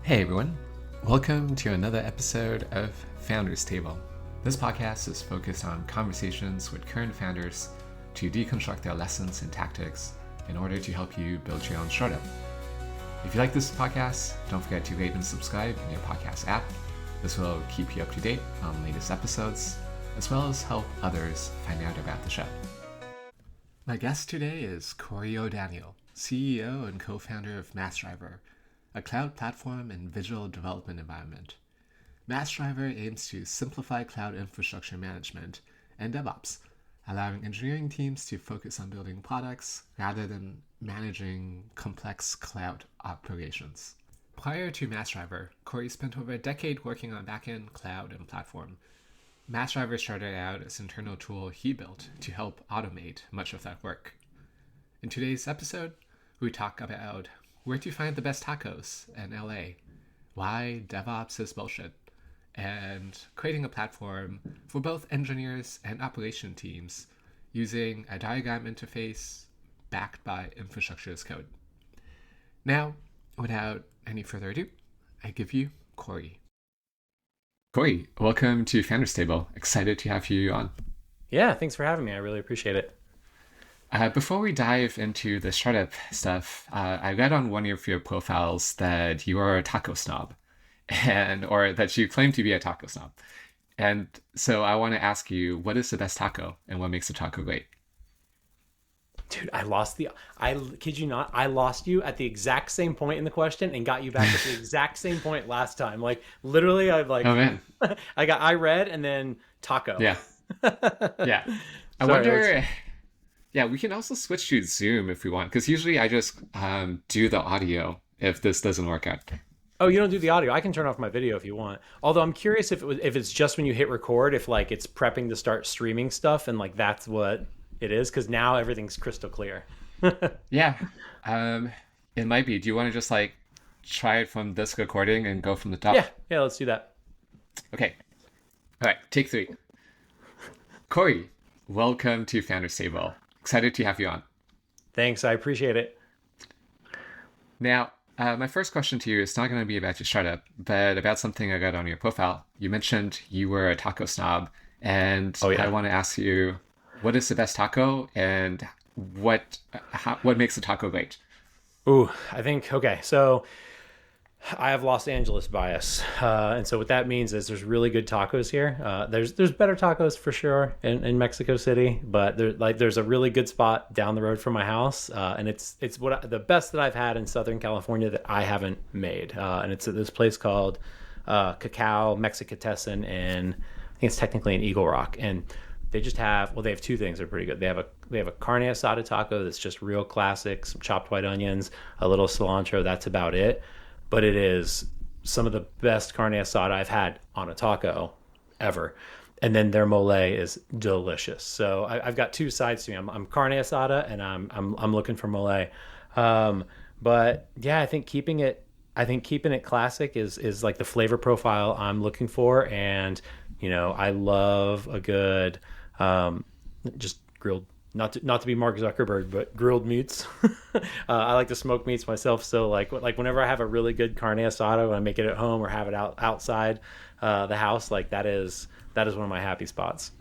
Hey everyone, welcome to another episode of Founders Table. This podcast is focused on conversations with current founders to deconstruct their lessons and tactics in order to help you build your own startup. If you like this podcast, don't forget to rate and subscribe in your podcast app. This will keep you up to date on latest episodes, as well as help others find out about the show. My guest today is Cory O'Daniel, CEO and co-founder of Massdriver, a cloud platform and visual development environment. Massdriver aims to simplify cloud infrastructure management and DevOps, allowing engineering teams to focus on building products rather than managing complex cloud operations. Prior to Massdriver, Cory spent over a decade working on backend, cloud, and platform. Massdriver started out as an internal tool he built to help automate much of that work. In today's episode, we talk about where to find the best tacos in LA, why DevOps is bullshit, and creating a platform for both engineers and operation teams using a diagram interface backed by infrastructure as code. Now, without any further ado, I give you Cory. Cory, welcome to Founders Table. Excited to have you on. Yeah, thanks for having me. I really appreciate it. Before we dive into the startup stuff, I read on one of your profiles that you are a taco snob, or that you claim to be a taco snob. And so I want to ask you, what is the best taco and what makes a taco great? Dude, I kid you not, I lost you at the exact same point in the question and got you back at the exact same point last time. Like literally, oh man. I read and then taco. Yeah. Yeah. I wonder. Yeah, we can also switch to Zoom if we want, because usually I just do the audio if this doesn't work out. Oh, you don't do the audio? I can turn off my video if you want. Although I'm curious if it's just when you hit record, if like it's prepping to start streaming stuff and like that's what it is, because now everything's crystal clear. Yeah, it might be. Do you want to just like try it from this recording and go from the top? Yeah, let's do that. Okay. All right, take 3. Cory, welcome to Founders Table. Excited to have you on. Thanks, I appreciate it. Now, my first question to you is not going to be about your startup, but about something I got on your profile. You mentioned you were a taco snob, and I want to ask you, what is the best taco, and what makes a taco great? Ooh, I think, okay, so I have Los Angeles bias, and so what that means is there's really good tacos here. There's better tacos for sure in Mexico City, but there's a really good spot down the road from my house, and it's the best that I've had in Southern California that I haven't made, and it's at this place called Cacao Mexicatessen, and I think it's technically in Eagle Rock, and they just have they have 2 things that are pretty good. They have a carne asada taco that's just real classic, some chopped white onions, a little cilantro. That's about it. But it is some of the best carne asada I've had on a taco ever. And then their mole is delicious. So I've got 2 sides to me. I'm carne asada and I'm looking for mole. But yeah, I think keeping it classic is like the flavor profile I'm looking for. And I love a good just grilled. Not to be Mark Zuckerberg, but grilled meats. I like to smoke meats myself. So like whenever I have a really good carne asada, when I make it at home or have it outside the house, like that is one of my happy spots.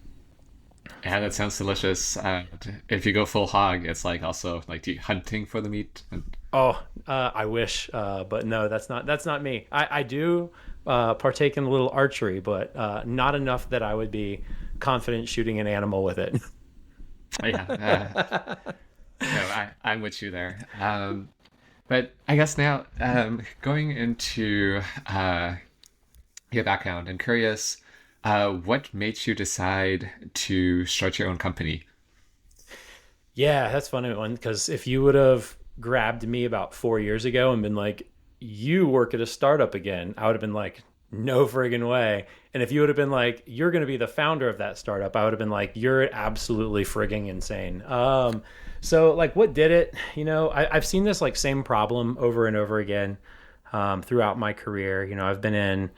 Yeah, that sounds delicious. If you go full hog, it's like also like hunting for the meat. I wish, but no, that's not me. I do partake in a little archery, but not enough that I would be confident shooting an animal with it. Yeah, I'm with you there. But I guess now, going into your background, I'm curious, what made you decide to start your own company? Yeah, that's a funny one, because if you would have grabbed me about 4 years ago and been like, you work at a startup again, I would have been like, no friggin' way. And if you would have been like, you're going to be the founder of that startup, I would have been like, you're absolutely frigging insane. So like what did it, I've seen this like same problem over and over again throughout my career. I've been in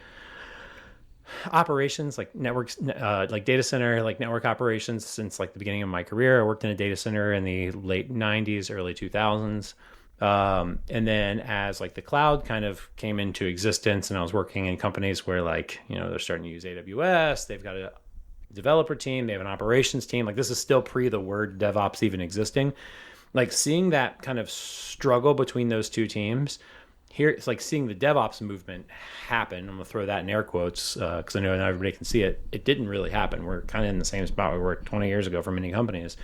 operations, like networks, like data center, like network operations since like the beginning of my career. I worked in a data center in the late 90s, early 2000s. And then as like the cloud kind of came into existence, and I was working in companies where like, they're starting to use AWS, they've got a developer team, they have an operations team. Like this is still pre the word DevOps even existing. Like seeing that kind of struggle between those two teams here, it's like seeing the DevOps movement happen. I'm gonna throw that in air quotes because I know not everybody can see it. It didn't really happen. We're kind of in the same spot we were 20 years ago for many companies.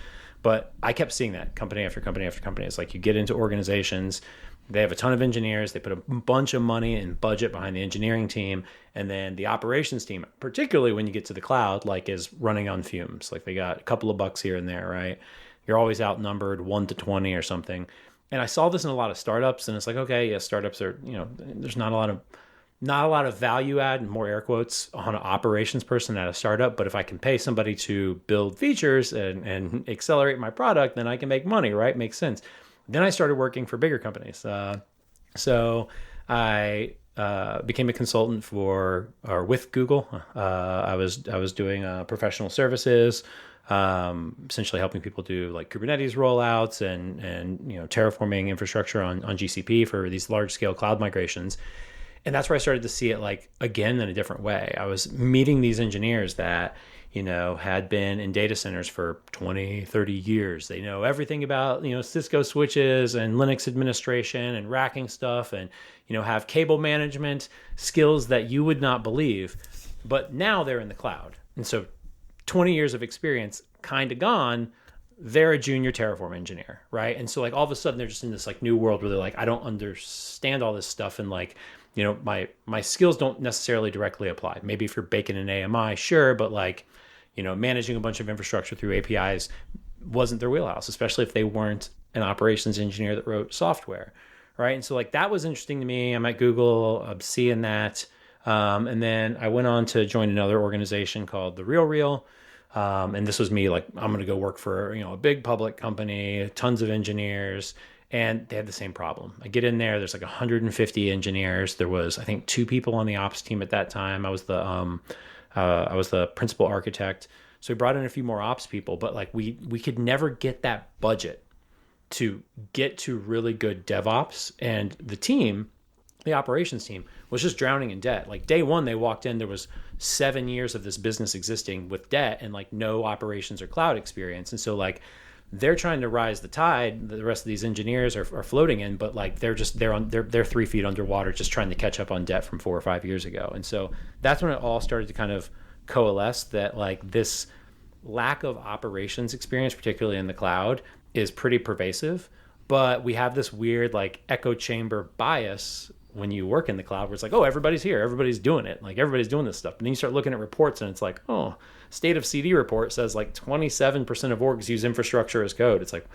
But I kept seeing that company after company after company. It's like you get into organizations, they have a ton of engineers, they put a bunch of money and budget behind the engineering team, and then the operations team, particularly when you get to the cloud, like is running on fumes. Like they got a couple of bucks here and there, right? You're always outnumbered 1 to 20 or something. And I saw this in a lot of startups, and it's like, okay, yeah, startups are, there's not a lot of value add, and more air quotes, on an operations person at a startup. But if I can pay somebody to build features and accelerate my product, then I can make money, right? Makes sense. Then I started working for bigger companies. So I became a consultant with Google. I was doing professional services, essentially helping people do like Kubernetes rollouts and terraforming infrastructure on GCP for these large scale cloud migrations. And that's where I started to see it like again in a different way. I was meeting these engineers that had been in data centers for 20, 30 years. They know everything about, Cisco switches and Linux administration and racking stuff and, have cable management skills that you would not believe. But now they're in the cloud. And so 20 years of experience kind of gone, they're a junior Terraform engineer, right? And so like all of a sudden they're just in this like new world where they're like, I don't understand all this stuff. And like, my skills don't necessarily directly apply. Maybe if you're baking an AMI, sure, but like, managing a bunch of infrastructure through APIs wasn't their wheelhouse, especially if they weren't an operations engineer that wrote software, right? And so like that was interesting to me. I'm at Google, I'm seeing that. And then I went on to join another organization called The Real Real. And this was me like, I'm going to go work for, a big public company, tons of engineers. And they had the same problem. I get in there, there's like 150 engineers. There was, I think, 2 people on the ops team at that time. I was the principal architect. So we brought in a few more ops people, but like we could never get that budget to get to really good DevOps. And the operations team was just drowning in debt. Like day one, they walked in, there was 7 years of this business existing with debt and like no operations or cloud experience. And so like, they're trying to rise the tide. The rest of these engineers are floating in, but like they're 3 feet underwater, just trying to catch up on debt from 4 or 5 years ago. And so that's when it all started to kind of coalesce that like this lack of operations experience, particularly in the cloud, is pretty pervasive. But we have this weird like echo chamber bias when you work in the cloud where it's like, oh, everybody's here, everybody's doing it, like everybody's doing this stuff. And then you start looking at reports and it's like, oh, state of CD report says like 27% of orgs use infrastructure as code. It's like,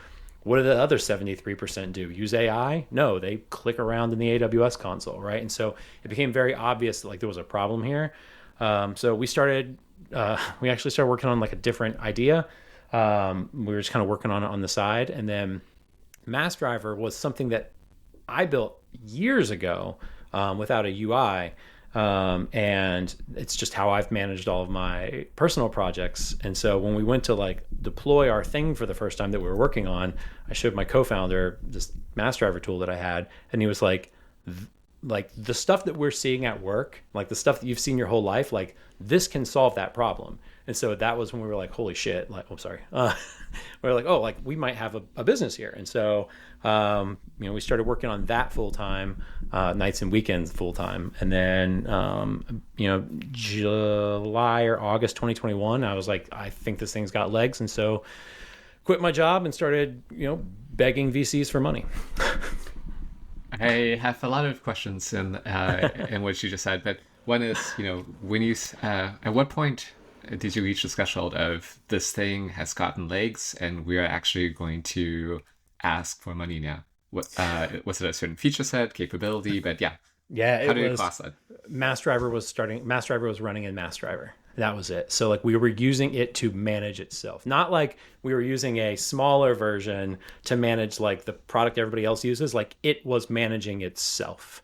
what do the other 73% do? Use AI? No, they click around in the AWS console, right? And so it became very obvious that like there was a problem here. So we actually started working on like a different idea. We were just kind of working on it on the side. And then Massdriver was something that I built years ago without a UI. And it's just how I've managed all of my personal projects. And so when we went to like deploy our thing for the first time that we were working on, I showed my co-founder this Massdriver tool that I had, and he was like the stuff that we're seeing at work, like the stuff that you've seen your whole life, like this can solve that problem. And so that was when we were like, holy shit, like, we were like, oh, like we might have a business here. And so, we started working on that full time, nights and weekends full time. And then, July or August 2021, I was like, I think this thing's got legs. And so quit my job and started, begging VCs for money. I have a lot of questions in what you just said, but one is, when you, at what point did you reach the threshold of this thing has gotten legs and we are actually going to ask for money now? What was it a certain feature set, capability? But yeah, how did you class that? Massdriver was running in Massdriver. That was it. So like we were using it to manage itself, not like we were using a smaller version to manage like the product everybody else uses. Like it was managing itself.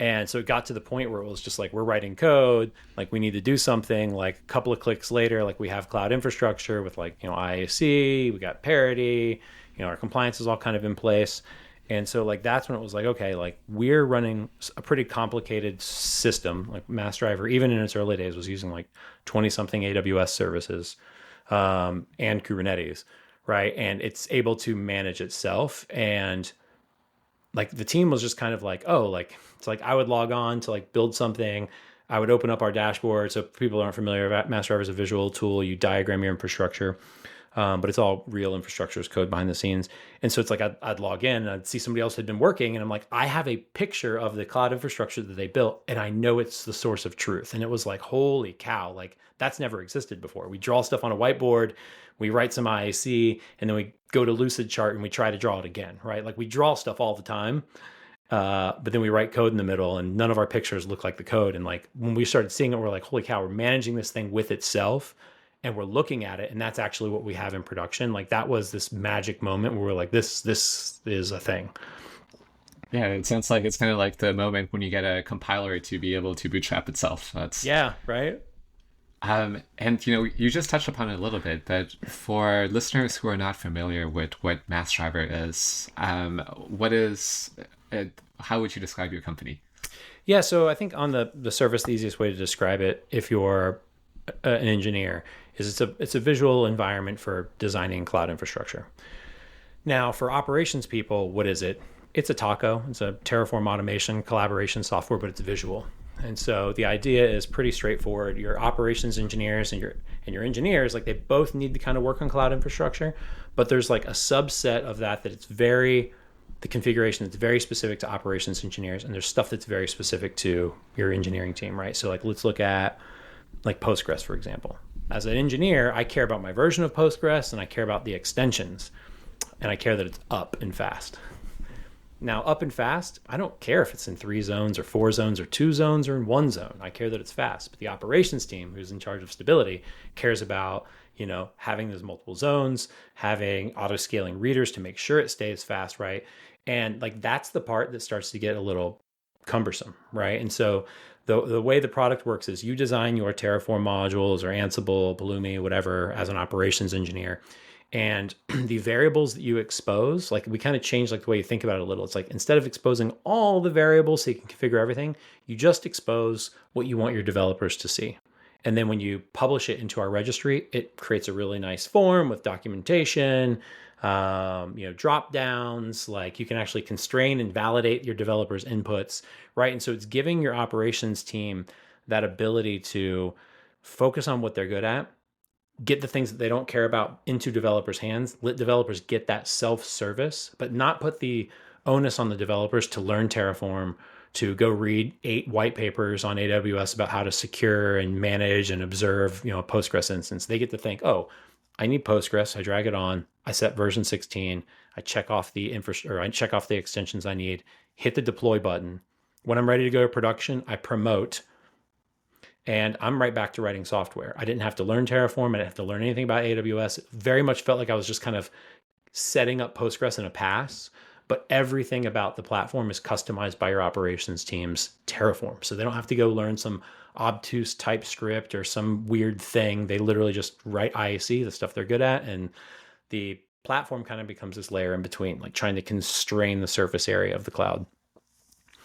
And so it got to the point where it was just like, we're writing code, like we need to do something, like a couple of clicks later, like we have cloud infrastructure with like, IAC, we got parity, our compliance is all kind of in place. And so like that's when it was like, okay, like we're running a pretty complicated system. Like Massdriver, even in its early days, was using like 20 something AWS services and Kubernetes, right? And it's able to manage itself. And like the team was just kind of like, oh, like it's like I would log on to like build something. I would open up our dashboard. So if people aren't familiar, Massdriver is a visual tool. You diagram your infrastructure. But it's all real infrastructure as code behind the scenes. And so it's like I'd log in and I'd see somebody else had been working. And I'm like, I have a picture of the cloud infrastructure that they built. And I know it's the source of truth. And it was like, holy cow, like that's never existed before. We draw stuff on a whiteboard, we write some IAC, and then we go to Lucidchart and we try to draw it again, right? Like we draw stuff all the time. But then we write code in the middle and none of our pictures look like the code. And like when we started seeing it, we're like, holy cow, we're managing this thing with itself. And we're looking at it, and that's actually what we have in production. Like that was this magic moment where we're like, this is a thing. Yeah, it sounds like it's kind of like the moment when you get a compiler to be able to bootstrap itself. That's yeah, right. And you just touched upon it a little bit, but for listeners who are not familiar with what Massdriver is, how would you describe your company? Yeah, so I think on the surface, the easiest way to describe it, if you're an engineer, is it's a visual environment for designing cloud infrastructure. Now, for operations people, what is it? It's a taco. It's a Terraform automation collaboration software, but it's visual. And so the idea is pretty straightforward. Your operations engineers and your engineers, like they both need to kind of work on cloud infrastructure, but there's like a subset of that it's the configuration that's very specific to operations engineers, and there's stuff that's very specific to your engineering team, right? So like let's look at like Postgres, for example. As an engineer, I care about my version of Postgres and I care about the extensions, and I care that it's up and fast. Now, up and fast, I don't care if it's in 3 zones or 4 zones or 2 zones or in 1 zone. I care that it's fast. But the operations team, who's in charge of stability, cares about, having those multiple zones, having auto-scaling readers to make sure it stays fast, right? And like that's the part that starts to get a little cumbersome, right? And so the way the product works is you design your Terraform modules or Ansible, Pulumi, whatever, as an operations engineer. And the variables that you expose, like we kind of change like the way you think about it a little. It's like instead of exposing all the variables so you can configure everything, you just expose what you want your developers to see. And then when you publish it into our registry, it creates a really nice form with documentation, drop downs, like you can actually constrain and validate your developers' inputs, right? And so it's giving your operations team that ability to focus on what they're good at, get the things that they don't care about into developers' hands, let developers get that self-service, but not put the onus on the developers to learn Terraform, to go read 8 white papers on AWS about how to secure and manage and observe, a Postgres instance. They get to think, oh, I need Postgres. I drag it on. I set version 16. I check off the I check off the extensions I need. Hit the deploy button. When I'm ready to go to production, I promote, and I'm right back to writing software. I didn't have to learn Terraform. I didn't have to learn anything about AWS. It very much felt like I was just kind of setting up Postgres in a pass. But everything about the platform is customized by your operations team's Terraform. So they don't have to go learn some obtuse TypeScript or some weird thing. They literally just write IAC, the stuff they're good at. And the platform kind of becomes this layer in between, like trying to constrain the surface area of the cloud.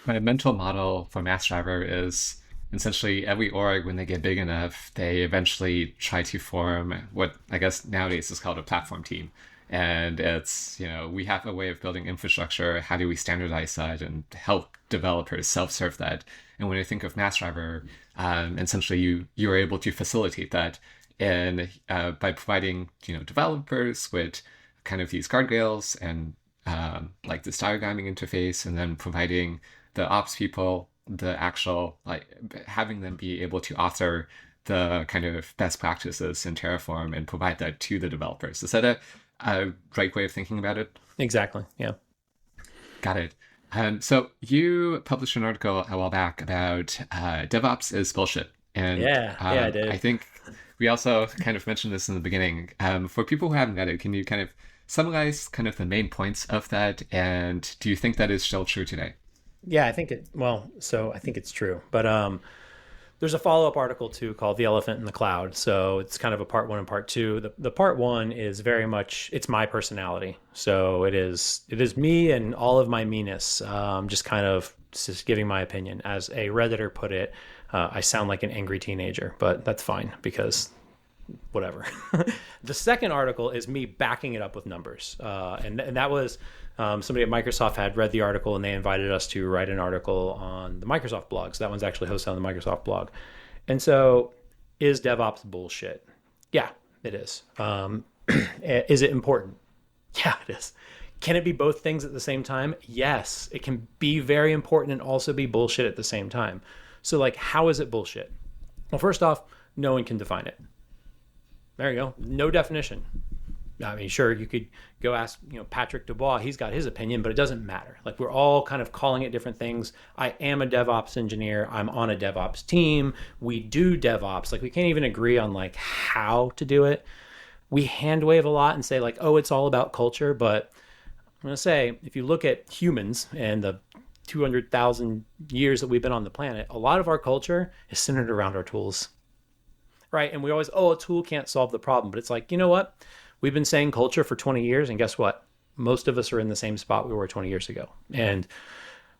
My mental model for Massdriver is essentially every org, when they get big enough, they eventually try to form what I guess nowadays is called a platform team. And it's, we have a way of building infrastructure. How do we standardize that and help developers self-serve that? And when I think of Massdriver, essentially you are able to facilitate that and by providing, developers with kind of these guardrails and like this diagramming interface, and then providing the ops people the actual, like having them be able to author the kind of best practices in Terraform and provide that to the developers. Is that a right way of thinking about it? Exactly. Yeah. Got it. So you published an article a while back about DevOps is bullshit. And I did. I think we also kind of mentioned this in the beginning. For people who haven't read it, can you kind of summarize kind of the main points of that? And do you think that is still true today? Yeah, I think it's true. But There's a follow-up article too called "The Elephant in the Cloud." So it's kind of a part one and part two. The part one is very much it's my personality. So it is me and all of my meanness. Just kind of just giving my opinion. As a Redditor put it, I sound like an angry teenager, but that's fine because whatever. The second article is me backing it up with numbers, and that was somebody at Microsoft had read the article and they invited us to write an article on the Microsoft blog. So that one's actually hosted on the Microsoft blog. And so, is DevOps bullshit? Yeah, it is. Is it important? Yeah, it is. Can it be both things at the same time? Yes, it can be very important and also be bullshit at the same time. So, like, how is it bullshit? Well, first off, no one can define it. There you go. No definition. I mean, sure, you could go ask, Patrick Dubois. He's got his opinion, but it doesn't matter. Like, we're all kind of calling it different things. I am a DevOps engineer. I'm on a DevOps team. We do DevOps. Like, we can't even agree on like how to do it. We hand wave a lot and say like, oh, it's all about culture. But I'm going to say, if you look at humans and the 200,000 years that we've been on the planet, a lot of our culture is centered around our tools. Right. And we always, a tool can't solve the problem. But it's like, you know what? We've been saying culture for 20 years. And guess what? Most of us are in the same spot we were 20 years ago. And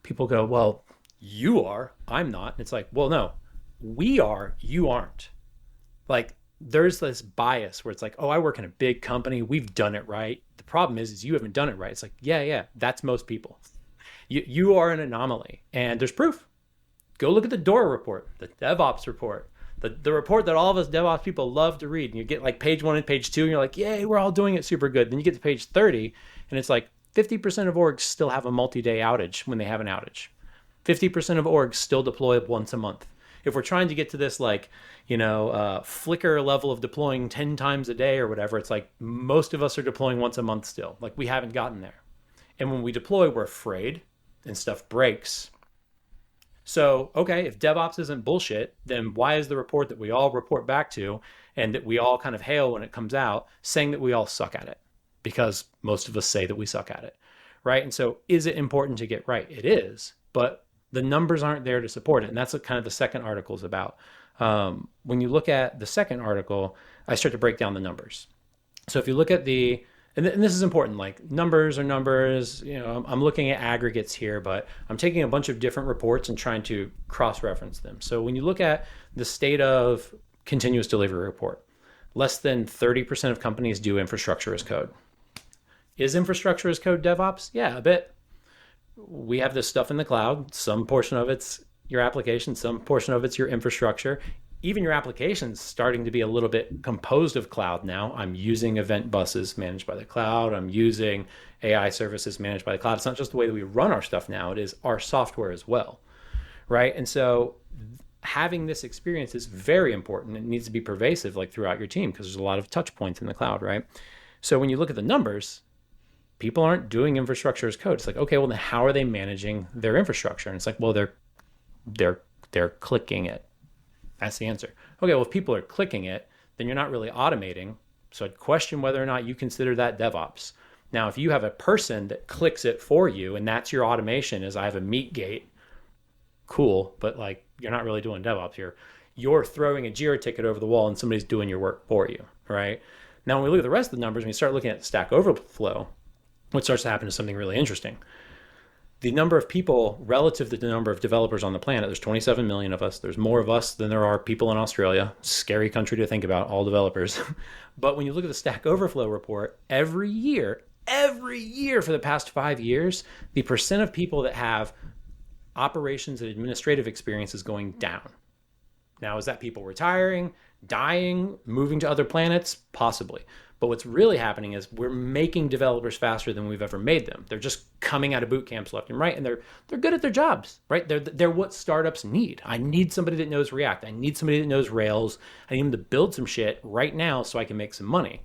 people go, well, you are, I'm not. And it's like, well, no, we are, you aren't. Like, there's this bias where it's like, oh, I work in a big company. We've done it right. The problem is you haven't done it right. It's like, yeah, that's most people. You are an anomaly. And there's proof. Go look at the DORA report, the DevOps report. The report that all of us DevOps people love to read, and you get like page 1 and page 2, and you're like, yay, we're all doing it super good. Then you get to page 30, and it's like 50% of orgs still have a multi-day outage when they have an outage. 50% of orgs still deploy once a month. If we're trying to get to this like, Flickr level of deploying 10 times a day or whatever, it's like most of us are deploying once a month still. Like, we haven't gotten there. And when we deploy, we're afraid and stuff breaks. So, okay, if DevOps isn't bullshit, then why is the report that we all report back to and that we all kind of hail when it comes out saying that we all suck at it? Because most of us say that we suck at it, right? And so is it important to get right? It is, but the numbers aren't there to support it. And that's what kind of the second article is about. When you look at the second article, I start to break down the numbers. So if you look at and this is important, like numbers are numbers, I'm looking at aggregates here, but I'm taking a bunch of different reports and trying to cross-reference them. So when you look at the state of continuous delivery report, less than 30% of companies do infrastructure as code. Is infrastructure as code DevOps? Yeah, a bit. We have this stuff in the cloud. Some portion of it's your application, some portion of it's your infrastructure. Even your application's starting to be a little bit composed of cloud now. I'm using event buses managed by the cloud. I'm using AI services managed by the cloud. It's not just the way that we run our stuff now. It is our software as well, right? And so having this experience is very important. It needs to be pervasive like throughout your team because there's a lot of touch points in the cloud, right? So when you look at the numbers, people aren't doing infrastructure as code. It's like, okay, well, then how are they managing their infrastructure? And it's like, well, they're clicking it. That's the answer. Okay, well, if people are clicking it, then you're not really automating. So I'd question whether or not you consider that DevOps. Now, if you have a person that clicks it for you and that's your automation is I have a meat gate, cool, but like you're not really doing DevOps. You're throwing a Jira ticket over the wall and somebody's doing your work for you, right? Now, when we look at the rest of the numbers, when you start looking at Stack Overflow, what starts to happen is something really interesting. The number of people relative to the number of developers on the planet, there's 27 million of us. There's more of us than there are people in Australia. Scary country to think about, all developers. But when you look at the Stack Overflow report, every year for the past 5 years, the percent of people that have operations and administrative experience is going down. Now, is that people retiring, dying, moving to other planets? Possibly. But what's really happening is we're making developers faster than we've ever made them. They're just coming out of boot camps left and right, and they're good at their jobs, right? They're what startups need. I need somebody that knows React. I need somebody that knows Rails. I need them to build some shit right now so I can make some money.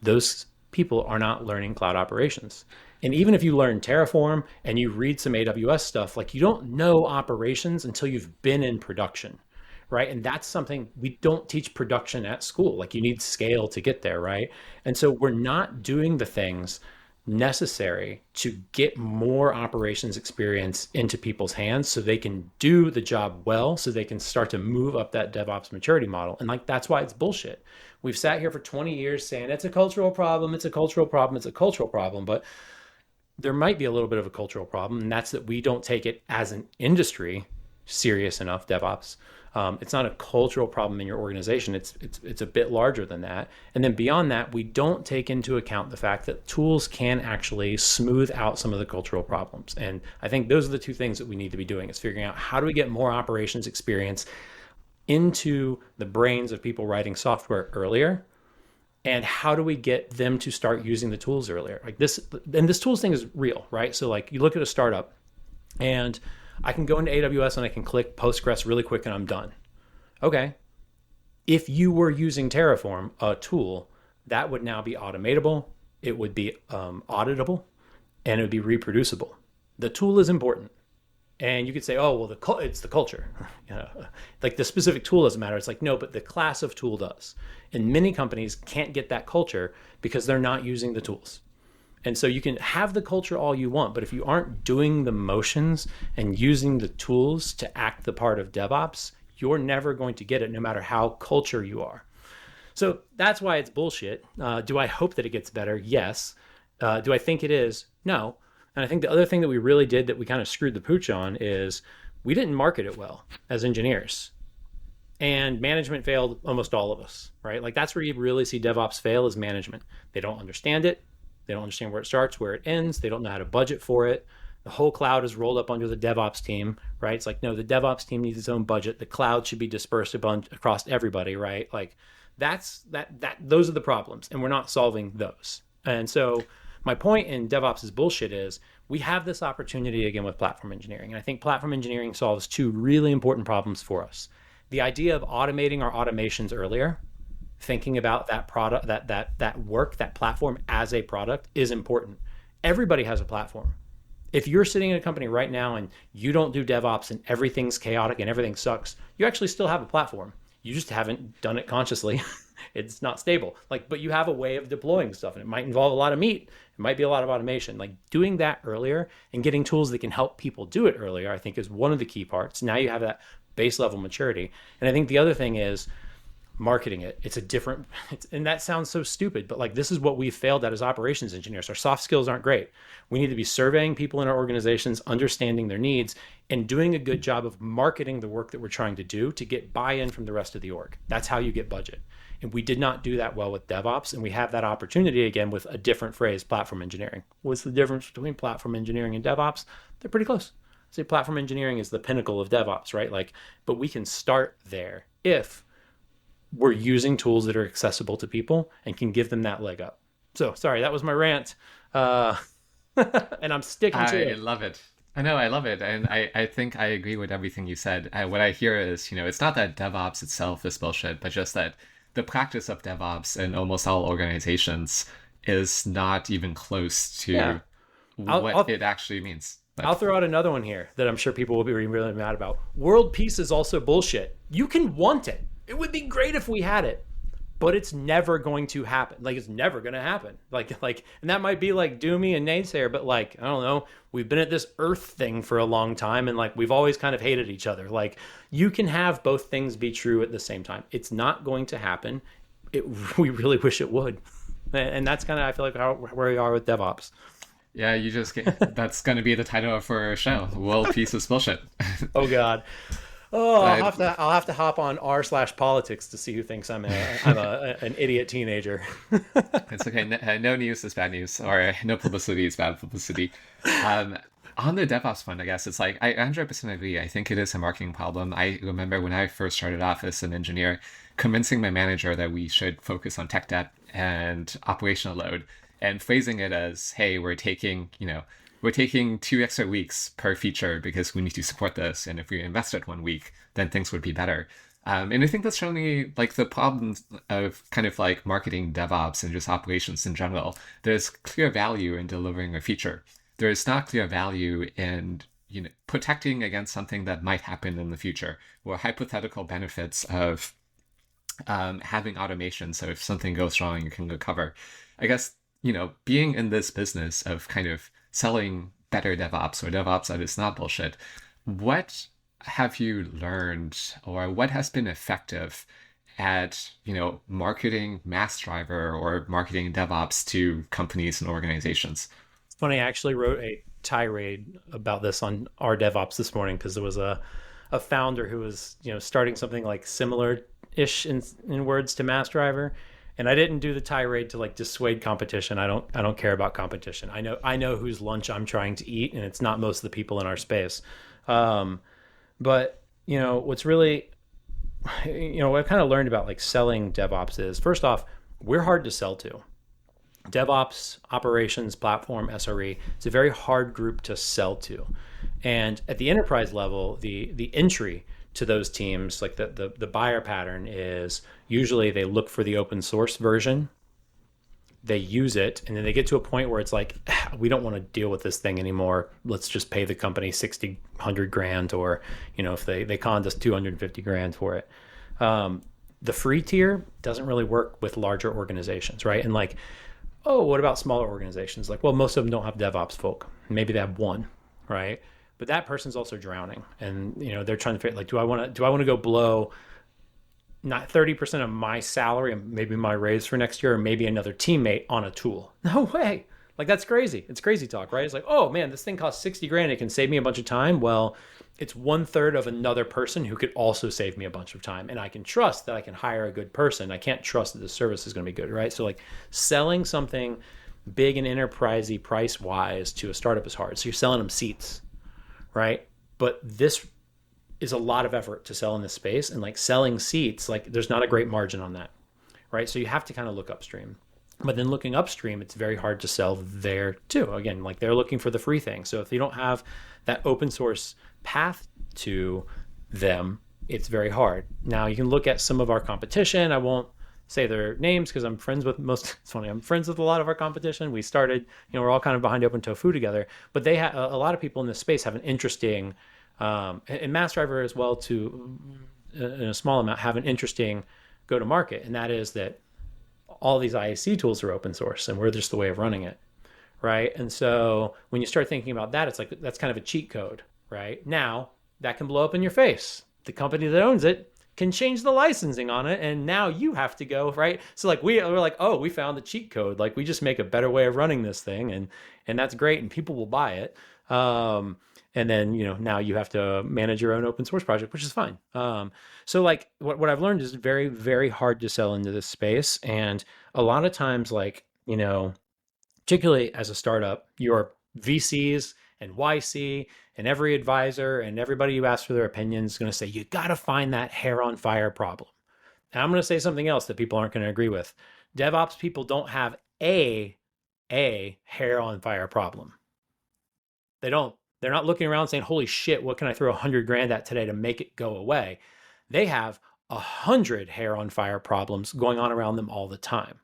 Those people are not learning cloud operations. And even if you learn Terraform and you read some AWS stuff, like you don't know operations until you've been in production. Right. And that's something we don't teach production at school. Like you need scale to get there. Right. And so we're not doing the things necessary to get more operations experience into people's hands so they can do the job well, so they can start to move up that DevOps maturity model. And like, that's why it's bullshit. We've sat here for 20 years saying it's a cultural problem, it's a cultural problem, it's a cultural problem. But there might be a little bit of a cultural problem, and that's that we don't take it as an industry serious enough, DevOps. It's not a cultural problem in your organization. It's a bit larger than that. And then beyond that, we don't take into account the fact that tools can actually smooth out some of the cultural problems. And I think those are the two things that we need to be doing, is figuring out how do we get more operations experience into the brains of people writing software earlier, and how do we get them to start using the tools earlier? Like this, and this tools thing is real, right? So like, you look at a startup, and I can go into AWS and I can click Postgres really quick and I'm done. Okay. If you were using Terraform, a tool, that would now be automatable, it would be auditable, and it would be reproducible. The tool is important. And you could say, oh, well, it's the culture. Like the specific tool doesn't matter. It's like, no, but the class of tool does. And many companies can't get that culture because they're not using the tools. And so you can have the culture all you want, but if you aren't doing the motions and using the tools to act the part of DevOps, you're never going to get it, no matter how culture you are. So that's why it's bullshit. Do I hope that it gets better? Yes. Do I think it is? No. And I think the other thing that we really did that we kind of screwed the pooch on is we didn't market it well as engineers. And management failed almost all of us, right? Like that's where you really see DevOps fail, is management. They don't understand it. They don't understand where it starts, where it ends. They don't know how to budget for it. The whole cloud is rolled up under the DevOps team, right? It's like, no, the DevOps team needs its own budget. The cloud should be dispersed across everybody, right? Like those are the problems, and we're not solving those. And so my point in DevOps is bullshit is we have this opportunity again with platform engineering. And I think platform engineering solves two really important problems for us. The idea of automating our automations earlier, thinking about that product, that work, that platform as a product is important. Everybody has a platform. If you're sitting in a company right now and you don't do DevOps and everything's chaotic and everything sucks, you actually still have a platform. You just haven't done it consciously. It's not stable. But you have a way of deploying stuff, and it might involve a lot of meat. It might be a lot of automation. Like doing that earlier and getting tools that can help people do it earlier, I think is one of the key parts. Now you have that base level maturity. And I think the other thing is marketing it. And that sounds so stupid, but like this is what we've failed at as operations engineers. Our soft skills aren't great. We need to be surveying people in our organizations, understanding their needs, and doing a good job of marketing the work that we're trying to do to get buy-in from the rest of the org. That's how you get budget. And we did not do that well with DevOps, and we have that opportunity again with a different phrase, platform engineering. What's the difference between platform engineering and DevOps? They're pretty close. I'd say platform engineering is the pinnacle of DevOps, right? But we can start there if we're using tools that are accessible to people and can give them that leg up. So sorry, that was my rant. And I'm sticking to it. I love it. I know, I love it. And I think I agree with everything you said. What I hear is, it's not that DevOps itself is bullshit, but just that the practice of DevOps in almost all organizations is not even close to what it actually means. I'll throw out another one here that I'm sure people will be really mad about. World peace is also bullshit. You can want it. It would be great if we had it, but it's never going to happen. It's never going to happen. And that might be doomy and naysayer, but I don't know. We've been at this Earth thing for a long time, and we've always kind of hated each other. You can have both things be true at the same time. It's not going to happen. We really wish it would, and that's kind of, I feel like, where we are with DevOps. Yeah, that's going to be the title for our show. World peace is bullshit. Oh God. Oh, I'll have to hop on r/politics to see who thinks I'm an idiot teenager. It's okay. No news is bad news, or no publicity is bad publicity. On the DevOps fund, I guess it's I 100% agree. I think it is a marketing problem. I remember when I first started off as an engineer, convincing my manager that we should focus on tech debt and operational load, and phrasing it as, "Hey, we're taking 2 extra weeks per feature because we need to support this. And if we invested 1 week, then things would be better." And I think that's certainly the problems of kind of marketing DevOps and just operations in general. There's clear value in delivering a feature. There is not clear value in protecting against something that might happen in the future, or hypothetical benefits of having automation. So if something goes wrong, you can recover. I guess being in this business of kind of selling better DevOps or DevOps that is not bullshit, what have you learned or what has been effective at, marketing Massdriver or marketing DevOps to companies and organizations? It's funny, I actually wrote a tirade about this on our DevOps this morning because there was a founder who was, starting something like similar-ish in words to Massdriver. And I didn't do the tirade to like dissuade competition. I don't care about competition. I know whose lunch I'm trying to eat, and it's not most of the people in our space. But what's really, what I've kind of learned about like selling DevOps is, first off, we're hard to sell to. DevOps, operations, platform, SRE, it's a very hard group to sell to. And at the enterprise level, the entry to those teams, like the buyer pattern is usually they look for the open source version, they use it, and then they get to a point where it's like, we don't want to deal with this thing anymore. Let's just pay the company 60, 100 grand, or, if they conned us 250 grand for it. The free tier doesn't really work with larger organizations, right? And like, oh, what about smaller organizations? Like, well, most of them don't have DevOps folk. Maybe they have one, right? But that person's also drowning, and they're trying to figure like, do I want to go blow not 30% of my salary and maybe my raise for next year, or maybe another teammate on a tool? No way. Like, that's crazy. It's crazy talk, right? It's like, oh man, this thing costs 60 grand. It can save me a bunch of time. Well, it's 1/3 of another person who could also save me a bunch of time. And I can trust that I can hire a good person. I can't trust that the service is going to be good, right? So like selling something big and enterprisey price wise to a startup is hard. So you're selling them seats, right? But this is a lot of effort to sell in this space, and like selling seats, like there's not a great margin on that, right? So you have to kind of look upstream. But then looking upstream, it's very hard to sell there too. Again, like they're looking for the free thing. So if you don't have that open source path to them, it's very hard. Now you can look at some of our competition. I won't say their names because I'm friends with most. It's funny, I'm friends with a lot of our competition. We started, we're all kind of behind Open Tofu together, but they have a lot of people in this space have an interesting, and Massdriver as well to, in a small amount, have an interesting go-to-market. And that is that all these IAC tools are open source and we're just the way of running it, right? And so when you start thinking about that, it's like, that's kind of a cheat code, right? Now that can blow up in your face. The company that owns it can change the licensing on it, and now you have to go, right? So like we're like, oh, we found the cheat code. Like we just make a better way of running this thing, and that's great, and people will buy it. And then now you have to manage your own open source project, which is fine. So like what I've learned is very, very hard to sell into this space, and a lot of times, like particularly as a startup, your VCs and YC and every advisor and everybody you ask for their opinion is going to say, you got to find that hair on fire problem. And I'm going to say something else that people aren't going to agree with. DevOps people don't have a hair on fire problem. They don't. They're not looking around saying, holy shit, what can I throw 100 grand at today to make it go away? They have 100 hair on fire problems going on around them all the time.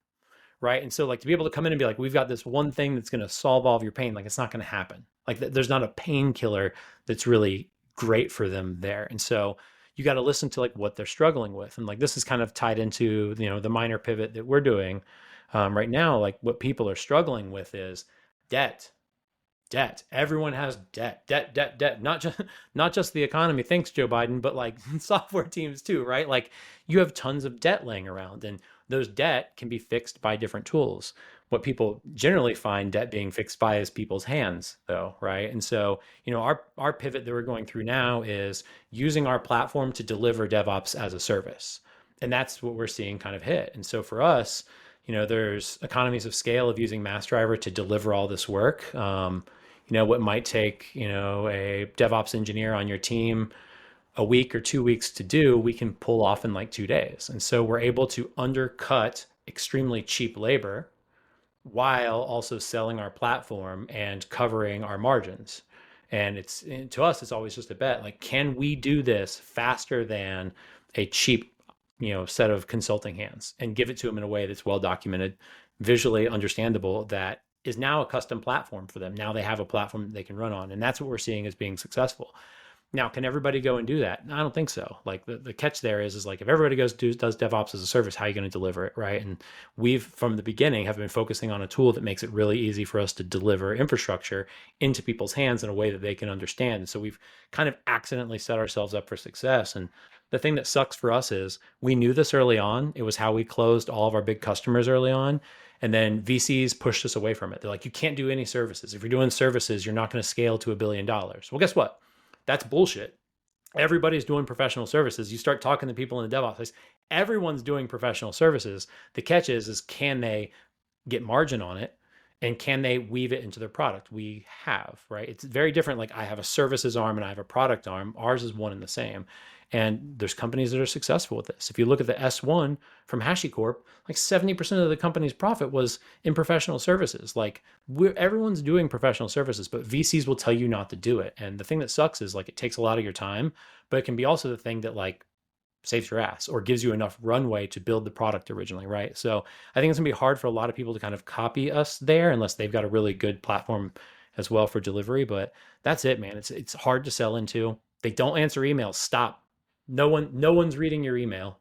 Right. And so like to be able to come in and be like, we've got this one thing that's going to solve all of your pain. Like it's not going to happen. Like there's not a painkiller that's really great for them there. And so you got to listen to like what they're struggling with. And like, this is kind of tied into, the minor pivot that we're doing right now. Like what people are struggling with is debt. Everyone has debt. Not just the economy. Thanks, Joe Biden, but like software teams too, right? Like you have tons of debt laying around, and those debt can be fixed by different tools. What people generally find debt being fixed by is people's hands, though, right? And so, our pivot that we're going through now is using our platform to deliver DevOps as a service, and that's what we're seeing kind of hit. And so for us, there's economies of scale of using Massdriver to deliver all this work. What might take, a DevOps engineer on your team a week or 2 weeks to do, we can pull off in like 2 days. And so we're able to undercut extremely cheap labor while also selling our platform and covering our margins. And to us, it's always just a bet. Like, can we do this faster than a cheap set of consulting hands, and give it to them in a way that's well documented, visually understandable, that is now a custom platform for them. Now they have a platform that they can run on. And that's what we're seeing as being successful. Now, can everybody go and do that? I don't think so. Like the catch there is like if everybody does DevOps as a service, how are you going to deliver it, right? And we've from the beginning have been focusing on a tool that makes it really easy for us to deliver infrastructure into people's hands in a way that they can understand. And so we've kind of accidentally set ourselves up for success. And the thing that sucks for us is we knew this early on. It was how we closed all of our big customers early on. And then VCs pushed us away from it. They're like, you can't do any services. If you're doing services, you're not going to scale to $1 billion. Well, guess what? That's bullshit. Everybody's doing professional services. You start talking to people in the DevOps place, everyone's doing professional services. The catch is can they get margin on it? And can they weave it into their product? We have, right? It's very different. Like I have a services arm and I have a product arm. Ours is one and the same. And there's companies that are successful with this. If you look at the S1 from HashiCorp, like 70% of the company's profit was in professional services. Like everyone's doing professional services, but VCs will tell you not to do it. And the thing that sucks is like it takes a lot of your time, but it can be also the thing that like saves your ass or gives you enough runway to build the product originally, right? So I think it's gonna be hard for a lot of people to kind of copy us there unless they've got a really good platform as well for delivery. But that's it, man. It's hard to sell into. They don't answer emails. Stop. No one's reading your email.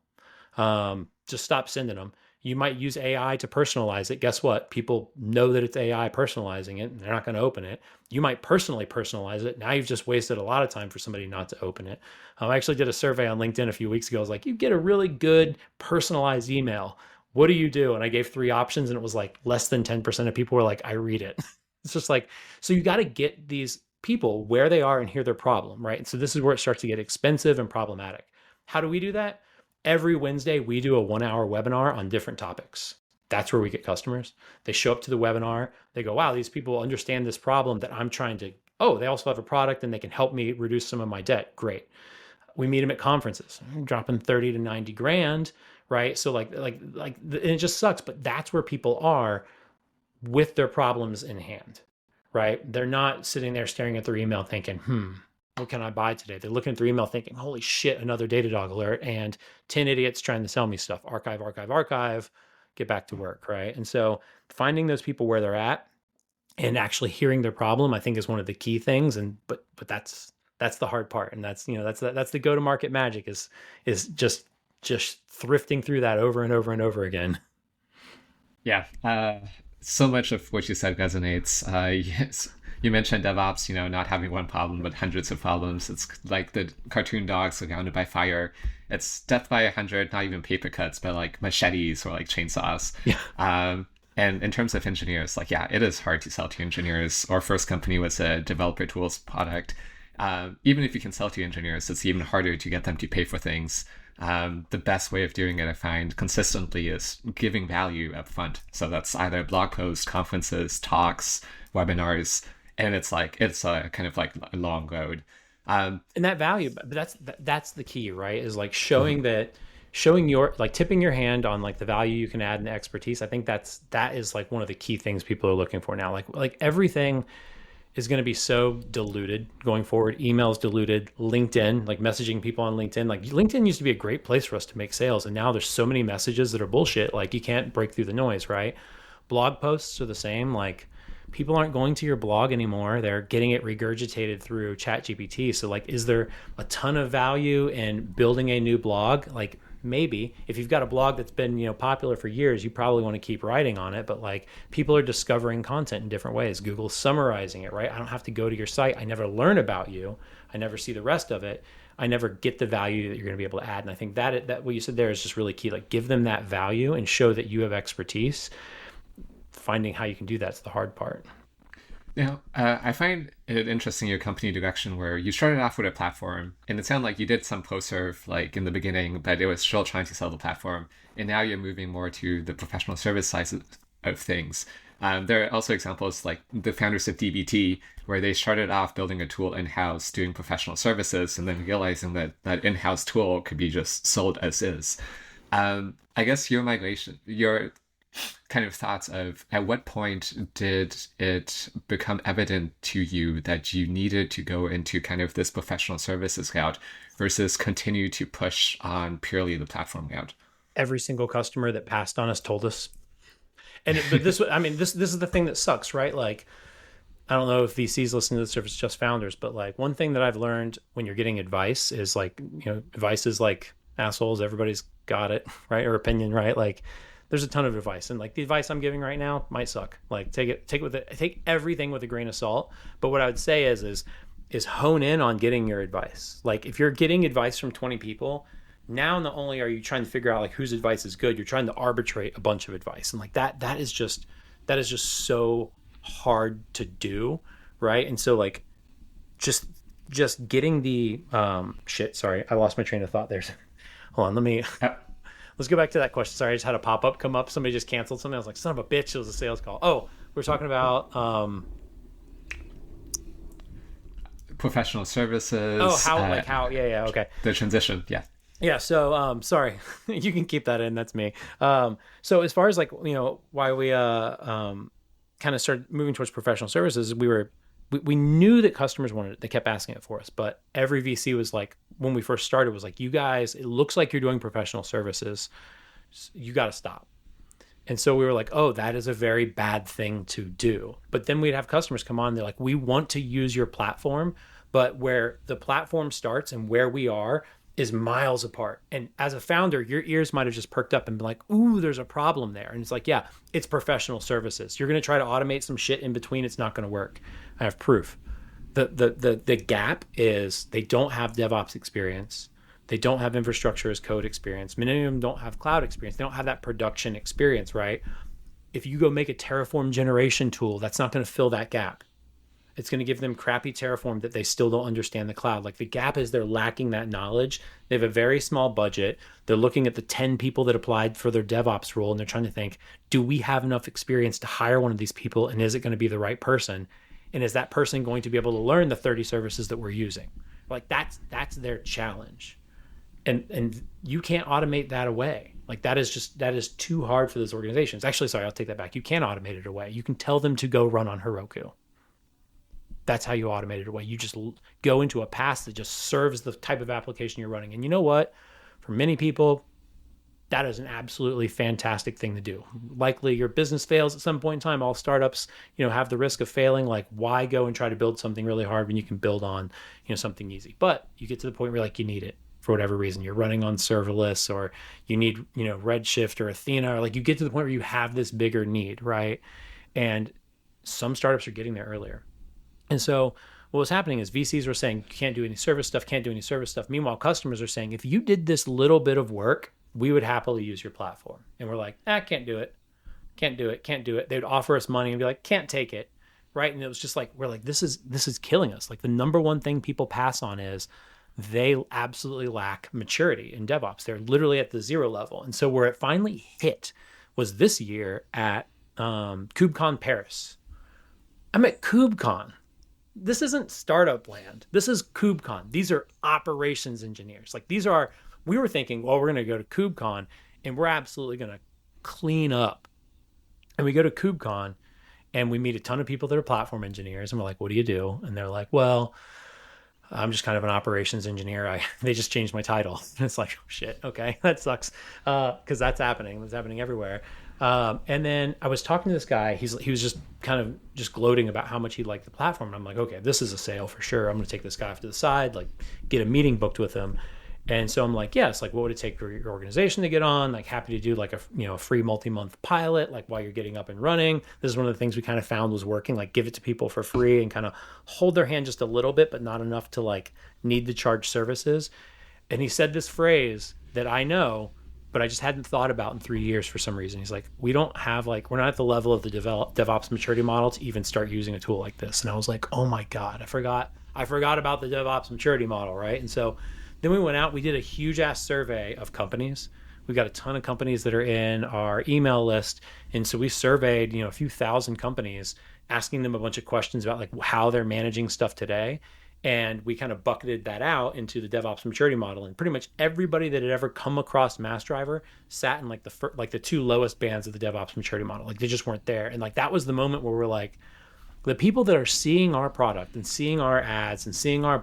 Just stop sending them. You might use AI to personalize it. Guess what? People know that it's AI personalizing it and they're not going to open it. You might personally personalize it. Now you've just wasted a lot of time for somebody not to open it. I actually did a survey on LinkedIn a few weeks ago. I was like, you get a really good personalized email. What do you do? And I gave 3 options and it was like less than 10% of people were like, I read it. It's just like, so you got to get these people where they are and hear their problem, right? And so this is where it starts to get expensive and problematic. How do we do that? Every Wednesday, we do a 1-hour webinar on different topics. That's where we get customers. They show up to the webinar. They go, wow, these people understand this problem that I'm trying to, oh, they also have a product and they can help me reduce some of my debt. Great. We meet them at conferences, dropping 30 to 90 grand, right? So and it just sucks, but that's where people are with their problems in hand, right? They're not sitting there staring at their email thinking, what can I buy today? They're looking at their email thinking, holy shit, another Datadog alert and 10 idiots trying to sell me stuff. Archive, get back to work, right? And so finding those people where they're at and actually hearing their problem, I think is one of the key things. And but that's the hard part. And that's the go-to-market magic is just thrifting through that over and over and over again. Yeah. So much of what you said resonates. Yes. You mentioned DevOps, not having one problem, but hundreds of problems. It's like the cartoon dogs surrounded by fire. It's death by 100, not even paper cuts, but like machetes or like chainsaws. Yeah. And in terms of engineers, like, yeah, it is hard to sell to engineers. Our first company was a developer tools product. Even if you can sell to engineers, it's even harder to get them to pay for things. The best way of doing it, I find consistently, is giving value up front. So that's either blog posts, conferences, talks, webinars. And it's a kind of like a long road. And that value, but that's the key, right? Is like showing your, like tipping your hand on like the value you can add and the expertise. I think that is like one of the key things people are looking for now. Like everything is going to be so diluted going forward. Email's diluted, LinkedIn, like messaging people on LinkedIn. Like LinkedIn used to be a great place for us to make sales. And now there's so many messages that are bullshit. Like you can't break through the noise, right? Blog posts are the same. Like people aren't going to your blog anymore. They're getting it regurgitated through ChatGPT. So like, is there a ton of value in building a new blog? Like maybe if you've got a blog that's been, popular for years, you probably want to keep writing on it, but like people are discovering content in different ways. Google's summarizing it, right? I don't have to go to your site. I never learn about you. I never see the rest of it. I never get the value that you're going to be able to add. And I think that what you said there is just really key. Like give them that value and show that you have expertise. Finding how you can do that's the hard part. I find it interesting your company direction where you started off with a platform and it sounded like you did some post-serve like in the beginning, but it was still trying to sell the platform. And now you're moving more to the professional service side of things. There are also examples like the founders of DBT, where they started off building a tool in-house doing professional services and then realizing that that in-house tool could be just sold as is. I guess your kind of thoughts of at what point did it become evident to you that you needed to go into kind of this professional services route versus continue to push on purely the platform route? Every single customer that passed on us told us. But this is the thing that sucks, right? Like I don't know if VCs listen to this or if it's just founders, but like one thing that I've learned when you're getting advice is like, advice is like assholes. Everybody's got it, right? Or opinion, right? Like there's a ton of advice, and like the advice I'm giving right now might suck. Like take everything with a grain of salt. But what I would say is hone in on getting your advice. Like if you're getting advice from 20 people, now not only are you trying to figure out like whose advice is good, you're trying to arbitrate a bunch of advice. And like that is just so hard to do, right? And so like just getting the sorry, I lost my train of thought there. Hold on, let's go back to that question. Sorry, I just had a pop-up come up. Somebody just canceled something. I was like, son of a bitch, it was a sales call. Oh, we're talking about professional services. Oh, how yeah, okay. The transition, yeah. Yeah, so sorry, you can keep that in. That's me. So as far as like why we kind of started moving towards professional services, we knew that customers wanted it. They kept asking it for us, but every VC was like, when we first started, was like, you guys, it looks like you're doing professional services. You got to stop. And so we were like, oh, that is a very bad thing to do. But then we'd have customers come on. They're like, we want to use your platform, but where the platform starts and where we are is miles apart. And as a founder, your ears might have just perked up and been like, ooh, there's a problem there. And it's like, yeah, it's professional services. You're going to try to automate some shit in between. It's not going to work. I have proof. The gap is they don't have DevOps experience. They don't have infrastructure as code experience. Many of them don't have cloud experience. They don't have that production experience, right? If you go make a Terraform generation tool, that's not going to fill that gap. It's going to give them crappy Terraform that they still don't understand the cloud. Like the gap is they're lacking that knowledge. They have a very small budget. They're looking at the 10 people that applied for their DevOps role, and they're trying to think, do we have enough experience to hire one of these people? And is it going to be the right person? And is that person going to be able to learn the 30 services that we're using? Like that's their challenge. And you can't automate that away. Like that is too hard for those organizations. Actually, sorry, I'll take that back. You can automate it away. You can tell them to go run on Heroku. That's how you automate it away. You just go into a path that just serves the type of application you're running. And you know what? For many people, that is an absolutely fantastic thing to do. Likely your business fails at some point in time. All startups, have the risk of failing. Like why go and try to build something really hard when you can build on, something easy? But you get to the point where like you need it for whatever reason. You're running on serverless, or you need, Redshift or Athena, or like you get to the point where you have this bigger need, right? And some startups are getting there earlier. And so what was happening is VCs were saying, you can't do any service stuff, can't do any service stuff. Meanwhile, customers are saying, if you did this little bit of work, we would happily use your platform. And we're like, can't do it. Can't do it. They'd offer us money and be like, can't take it. Right. And it was just like, we're like, this is killing us. Like the number one thing people pass on is they absolutely lack maturity in DevOps. They're literally at the 0 level. And so where it finally hit was this year at KubeCon Paris. I'm at KubeCon. This isn't startup land. This is KubeCon. These are operations engineers. Like we were thinking, well, we're going to go to KubeCon and we're absolutely going to clean up. And we go to KubeCon and we meet a ton of people that are platform engineers. And we're like, what do you do? And they're like, well, I'm just kind of an operations engineer. They just changed my title. And it's like, oh, shit. Okay. That sucks. Cause that's happening. That's happening everywhere. And then I was talking to this guy. He was just kind of just gloating about how much he liked the platform. And I'm like, okay, this is a sale for sure. I'm going to take this guy off to the side, like get a meeting booked with him. And so I'm like, yes, like what would it take for your organization to get on? Like happy to do like a free multi-month pilot, like while you're getting up and running. This is one of the things we kind of found was working, like give it to people for free and kind of hold their hand just a little bit, but not enough to like need to charge services. And he said this phrase that I know, but I just hadn't thought about in 3 years for some reason. He's like, we're not at the level of the DevOps maturity model to even start using a tool like this. And I was like, oh my God, I forgot about the DevOps maturity model, right? And so then we went out, we did a huge ass survey of companies. We got a ton of companies that are in our email list. And so we surveyed, a few thousand companies, asking them a bunch of questions about like how they're managing stuff today. And we kind of bucketed that out into the DevOps maturity model. And pretty much everybody that had ever come across Massdriver sat in like the 2 lowest bands of the DevOps maturity model. Like they just weren't there. And like that was the moment where we're like, the people that are seeing our product and seeing our ads and seeing our I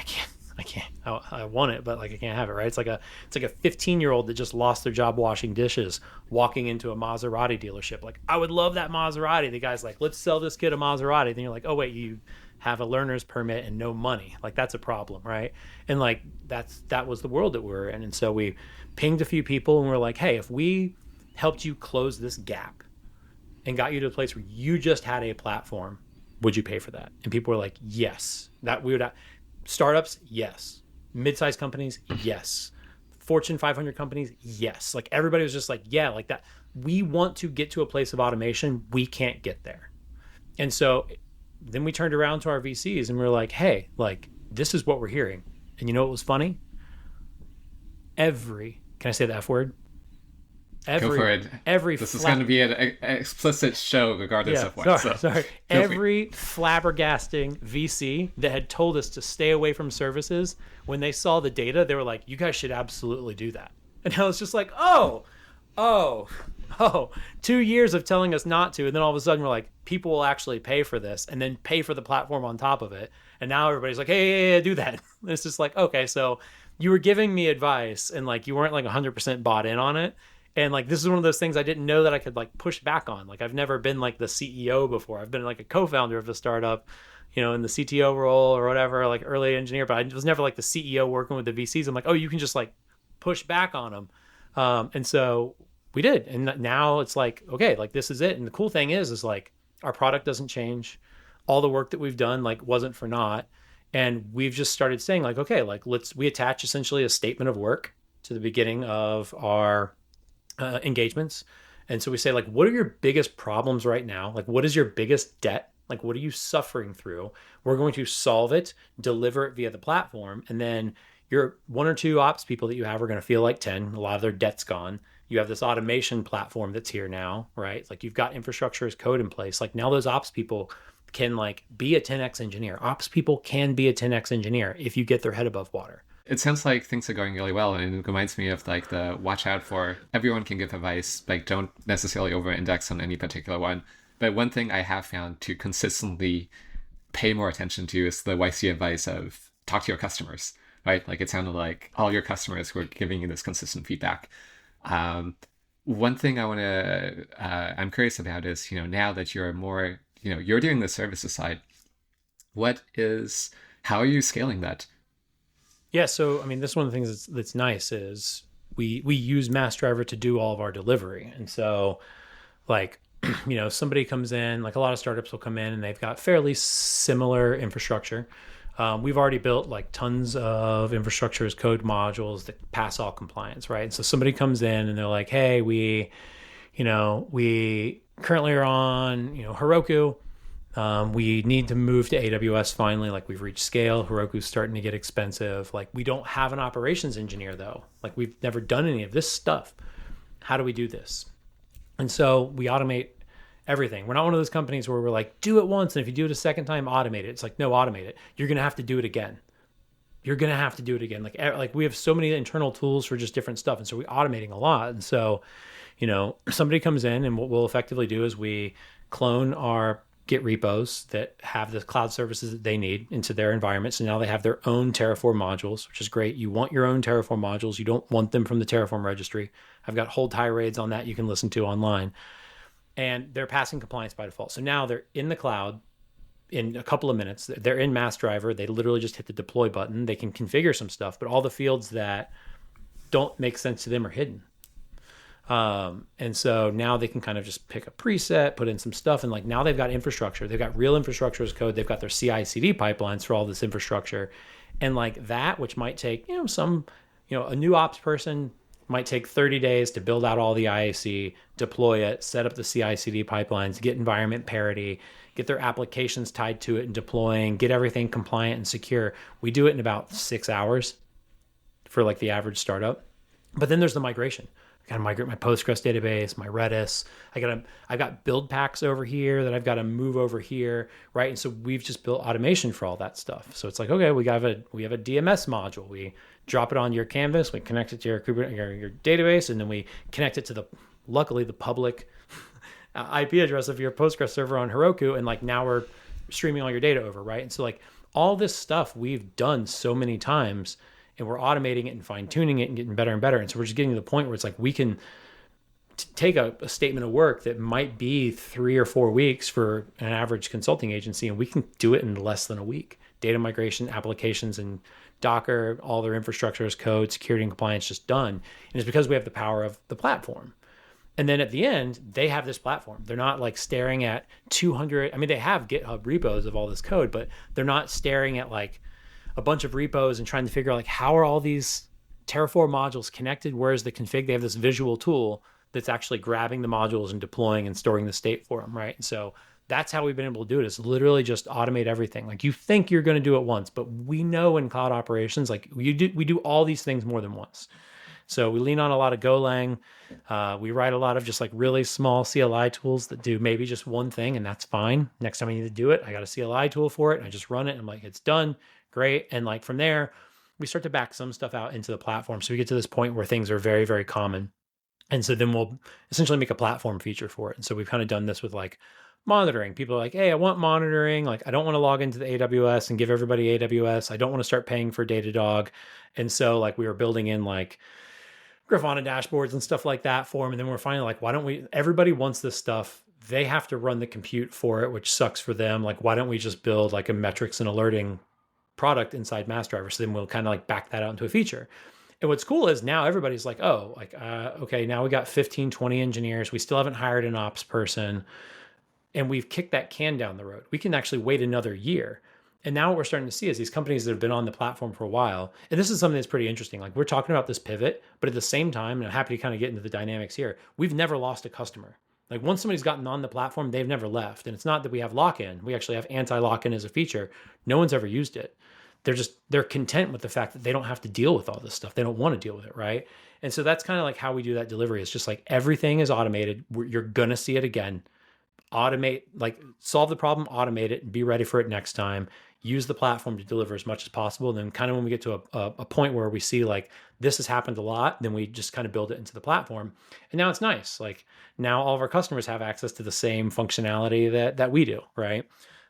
can't, I can't, I want it, but like I can't have it, right? It's like a 15-year-old that just lost their job washing dishes walking into a Maserati dealership. Like, I would love that Maserati. The guy's like, let's sell this kid a Maserati. Then you're like, oh wait, you have a learner's permit and no money. Like, that's a problem, right? And like, that was the world that we were in. And so we pinged a few people and we're like, hey, if we helped you close this gap and got you to a place where you just had a platform, would you pay for that? And people were like, yes. That we would. Startups, yes. Mid-sized companies, yes. Fortune 500 companies, yes. Like, everybody was just like, yeah, like that. We want to get to a place of automation. We can't get there. And so then we turned around to our VCs and we were like, hey, like, this is what we're hearing. And you know what was funny? Can I say the F word? Go for it. This is going to be an explicit show regardless of what. Sorry. Every flabbergasting VC that had told us to stay away from services, when they saw the data, they were like, you guys should absolutely do that. And I was just like, oh, 2 years of telling us not to. And then all of a sudden we're like, people will actually pay for this and then pay for the platform on top of it. And now everybody's like, hey, do that. And it's just like, okay, so you were giving me advice and like you weren't like 100% bought in on it. And like, this is one of those things I didn't know that I could like push back on. Like, I've never been like the CEO before. I've been like a co-founder of a startup, in the CTO role or whatever, like early engineer, but I was never like the CEO working with the VCs. I'm like, oh, you can just like push back on them. And so we did. And now it's like, okay, like this is it. And the cool thing is like our product doesn't change. All the work that we've done like wasn't for naught. And we've just started saying like, okay, like we attach essentially a statement of work to the beginning of our engagements. And so we say like, what are your biggest problems right now? Like, what is your biggest debt? Like, what are you suffering through? We're going to solve it, deliver it via the platform. And then your 1 or 2 ops people that you have are going to feel like 10. A lot of their debt's gone. You have this automation platform that's here now, right? Like, you've got infrastructure as code in place. Like, now those ops people can like be a 10x engineer. Ops people can be a 10x engineer if you get their head above water. It sounds like things are going really well, and it reminds me of like the watch out for everyone can give advice, like don't necessarily over-index on any particular one. But one thing I have found to consistently pay more attention to is the YC advice of talk to your customers, right? Like, it sounded like all your customers were giving you this consistent feedback. One thing I'm curious about is, now that you're more, you're doing the services side, how are you scaling that? Yeah, so I mean, this is one of the things that's nice is we use Massdriver to do all of our delivery. And so like, somebody comes in, like a lot of startups will come in and they've got fairly similar infrastructure. We've already built like tons of infrastructure as code modules that pass all compliance, right? And so somebody comes in and they're like, hey, we currently are on, Heroku. We need to move to AWS finally. Like, we've reached scale. Heroku's starting to get expensive. Like, we don't have an operations engineer though. Like, we've never done any of this stuff. How do we do this? And so we automate everything. We're not one of those companies where we're like, do it once, and if you do it a second time, automate it. It's like, no, automate it. You're going to have to do it again. Like we have so many internal tools for just different stuff. And so we're automating a lot. And so, somebody comes in and what we'll effectively do is we clone our Git repos that have the cloud services that they need into their environment. So now they have their own Terraform modules, which is great. You want your own Terraform modules. You don't want them from the Terraform registry. I've got whole tirades on that you can listen to online. And they're passing compliance by default. So now they're in the cloud in a couple of minutes. They're in Massdriver. They literally just hit the deploy button. They can configure some stuff, but all the fields that don't make sense to them are hidden. And so now they can kind of just pick a preset, put in some stuff, and like now they've got infrastructure. They've got real infrastructure as code. They've got their CI/CD pipelines for all this infrastructure. And like that, which might take, a new ops person might take 30 days to build out all the IAC, deploy it, set up the CI/CD pipelines, get environment parity, get their applications tied to it and deploying, get everything compliant and secure. We do it in about 6 hours for like the average startup. But then there's the migration. I got to migrate my Postgres database, my Redis. I've got build packs over here that I've got to move over here, right? And so we've just built automation for all that stuff. So it's like, okay, we have a DMS module. We drop it on your canvas, we connect it to your database, and then we connect it to luckily the public IP address of your Postgres server on Heroku, and like now we're streaming all your data over, right? And so like all this stuff we've done so many times, and we're automating it and fine tuning it and getting better and better. And so we're just getting to the point where it's like we can take a statement of work that might be 3 or 4 weeks for an average consulting agency, and we can do it in less than a week. Data migration, applications, and Docker, all their infrastructure as code, security and compliance just done. And it's because we have the power of the platform. And then at the end, they have this platform. They're not like staring at 200. I mean, they have GitHub repos of all this code, but they're not staring at like a bunch of repos and trying to figure out like, how are all these Terraform modules connected? Where's the config? They have this visual tool that's actually grabbing the modules and deploying and storing the state for them, right? And so that's how we've been able to do it, is literally just automate everything. Like, you think you're going to do it once, but we know in cloud operations, like we do all these things more than once. So we lean on a lot of Golang. We write a lot of just like really small CLI tools that do maybe just one thing, and that's fine. Next time I need to do it, I got a CLI tool for it, and I just run it, and I'm like, it's done, great. And like from there, we start to back some stuff out into the platform. So we get to this point where things are very, very common. And so then we'll essentially make a platform feature for it. And so we've kind of done this with like monitoring. People are like, hey, I want monitoring. Like, I don't want to log into the AWS and give everybody AWS. I don't want to start paying for Datadog. And so like we were building in like Grafana dashboards and stuff like that for them. And then we're finally like, why don't we, everybody wants this stuff. They have to run the compute for it, which sucks for them. Like, why don't we just build like a metrics and alerting product inside Massdriver? So then we'll kind of like back that out into a feature. And what's cool is now everybody's like, oh, like, okay, now we got 15, 20 engineers. We still haven't hired an ops person. And we've kicked that can down the road. We can actually wait another year. And now what we're starting to see is these companies that have been on the platform for a while. And this is something that's pretty interesting. Like, we're talking about this pivot, but at the same time, and I'm happy to kind of get into the dynamics here, we've never lost a customer. Like, once somebody's gotten on the platform, they've never left. And it's not that we have lock-in. We actually have anti-lock-in as a feature. No one's ever used it. They're content with the fact that they don't have to deal with all this stuff. They don't want to deal with it, right? And so that's kind of like how we do that delivery. It's just like everything is automated. You're going to see it again. Automate, like solve the problem, automate it, and be ready for it next time. Use the platform to deliver as much as possible. And then kind of when we get to a point where we see like this has happened a lot, then we just kind of build it into the platform. And now it's nice. Like, now all of our customers have access to the same functionality that we do, right?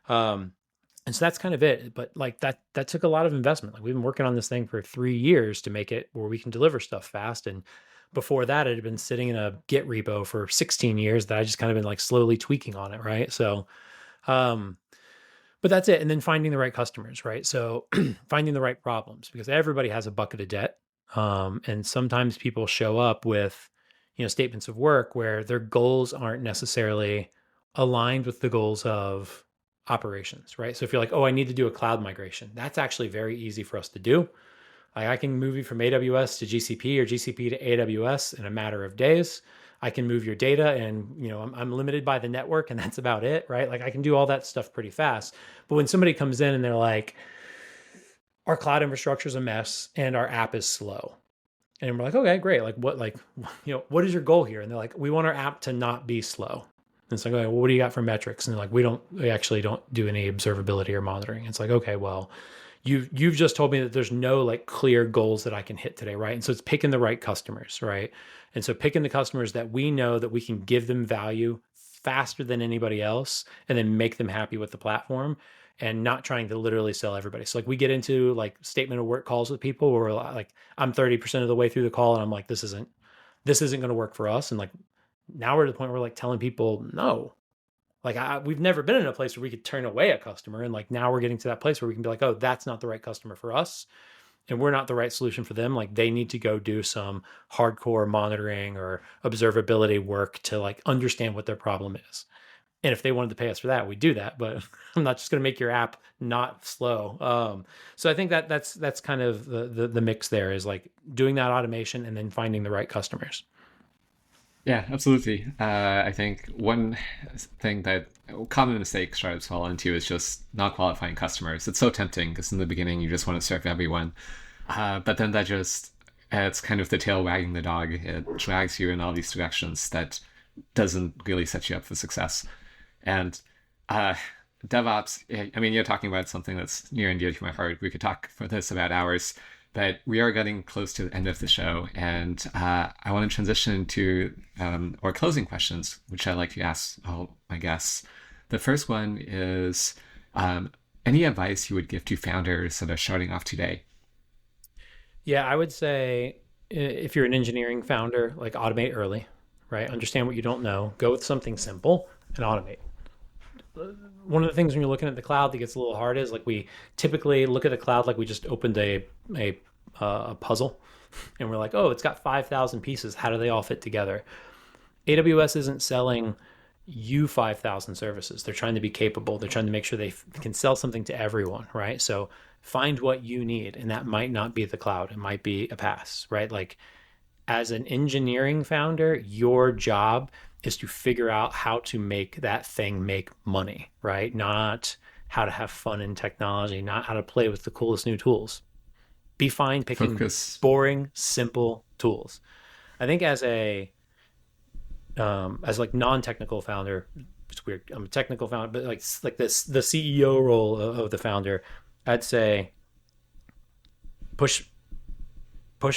And so that's kind of it. But like that took a lot of investment. Like, we've been working on this thing for 3 years to make it where we can deliver stuff fast. And before that, it had been sitting in a Git repo for 16 years that I just kind of been like slowly tweaking on it, right? So, but that's it. And then finding the right customers, right? So finding the right problems, because everybody has a bucket of debt. And sometimes people show up with, statements of work where their goals aren't necessarily aligned with the goals of operations, right? So if you're like, oh, I need to do a cloud migration, that's actually very easy for us to do. I can move you from AWS to GCP or GCP to AWS in a matter of days. I can move your data, and I'm limited by the network, and that's about it, right? Like, I can do all that stuff pretty fast. But when somebody comes in and they're like, our cloud infrastructure is a mess and our app is slow, and we're like, okay, great. Like, what is your goal here? And they're like, we want our app to not be slow. And it's like, okay, well, what do you got for metrics? And they're like, we actually don't do any observability or monitoring. It's like, okay, well, you've just told me that there's no like clear goals that I can hit today, right? And so it's picking the right customers, right? And so picking the customers that we know that we can give them value faster than anybody else, and then make them happy with the platform, and not trying to literally sell everybody. So like, we get into like statement of work calls with people where we're like, I'm 30% of the way through the call, and I'm like, this isn't going to work for us. And like, now we're to the point where we're like telling people no. Like, we've never been in a place where we could turn away a customer. And like, now we're getting to that place where we can be like, oh, that's not the right customer for us, and we're not the right solution for them. Like, they need to go do some hardcore monitoring or observability work to like understand what their problem is. And if they wanted to pay us for that, we do that. But I'm not just going to make your app not slow. So I think that's kind of the mix there, is like doing that automation and then finding the right customers. Yeah, absolutely. I think one thing that common mistake startups fall into is just not qualifying customers. It's so tempting because in the beginning you just want to serve everyone. But then it's kind of the tail wagging the dog. It drags you in all these directions that doesn't really set you up for success. And DevOps, I mean, you're talking about something that's near and dear to my heart. We could talk for this about hours. But we are getting close to the end of the show, and I want to transition to our closing questions, which I'd like to ask all my guests. The first one is, Any advice you would give to founders that are starting off today? Yeah, I would say if you're an engineering founder, like automate early, right? Understand what you don't know, go with something simple and automate. One of the things when you're looking at the cloud that gets a little hard is like we typically look at a cloud like we just opened a puzzle and we're like, oh, it's got 5,000 pieces. How do they all fit together? AWS isn't selling you 5,000 services. They're trying to be capable. They're trying to make sure they can sell something to everyone, right? So find what you need, and that might not be the cloud. It might be a PaaS, right? Like as an engineering founder, your job is to figure out how to make that thing make money, right? Not how to have fun in technology, not how to play with the coolest new tools. Be fine picking Focus. boring, simple tools. I think as like non-technical founder, it's weird. I'm a technical founder, but like this the CEO role of the founder, I'd say push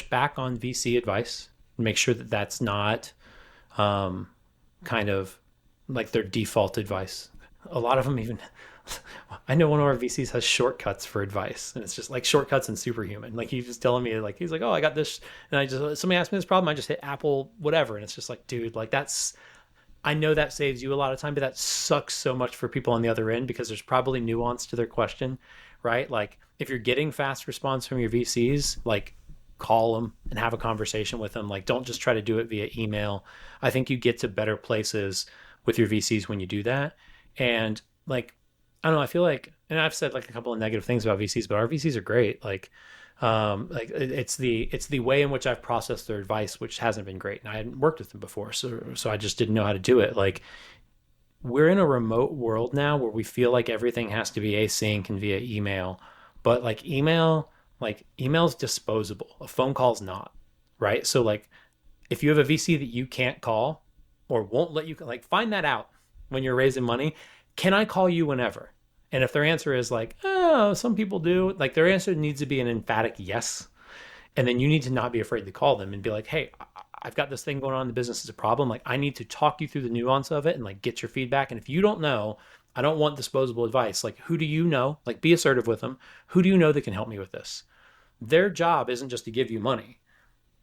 back on VC advice. Make sure that that's not kind of like their default advice. A lot of them even I know one of our VCs has shortcuts for advice, and it's just like shortcuts and superhuman. Like he's just telling me, like he's like, "Oh, I got this," and I just somebody asked me this problem, I just hit Apple whatever, and it's just like, dude, like that's I know that saves you a lot of time, but that sucks so much for people on the other end because there's probably nuance to their question, right? Like if you're getting fast response from your VCs, like call them and have a conversation with them. Like don't just try to do it via email. I think you get to better places with your VCs when you do that, and like I don't know. I feel like, and I've said like a couple of negative things about VCs, but our VCs are great. Like it's the way in which I've processed their advice, which hasn't been great. And I hadn't worked with them before, so I just didn't know how to do it. Like we're in a remote world now where we feel like everything has to be async and via email, but like email's disposable. A phone call's not, right? So like if you have a VC that you can't call or won't let you, like find that out when you're raising money. Can I call you whenever? And if their answer is like, oh, some people do, like their answer needs to be an emphatic yes. And then you need to not be afraid to call them and be like, hey, I've got this thing going on in the business as a problem. Like I need to talk you through the nuance of it and like get your feedback. And if you don't know, I don't want disposable advice. Like who do you know? Like be assertive with them. Who do you know that can help me with this? Their job isn't just to give you money.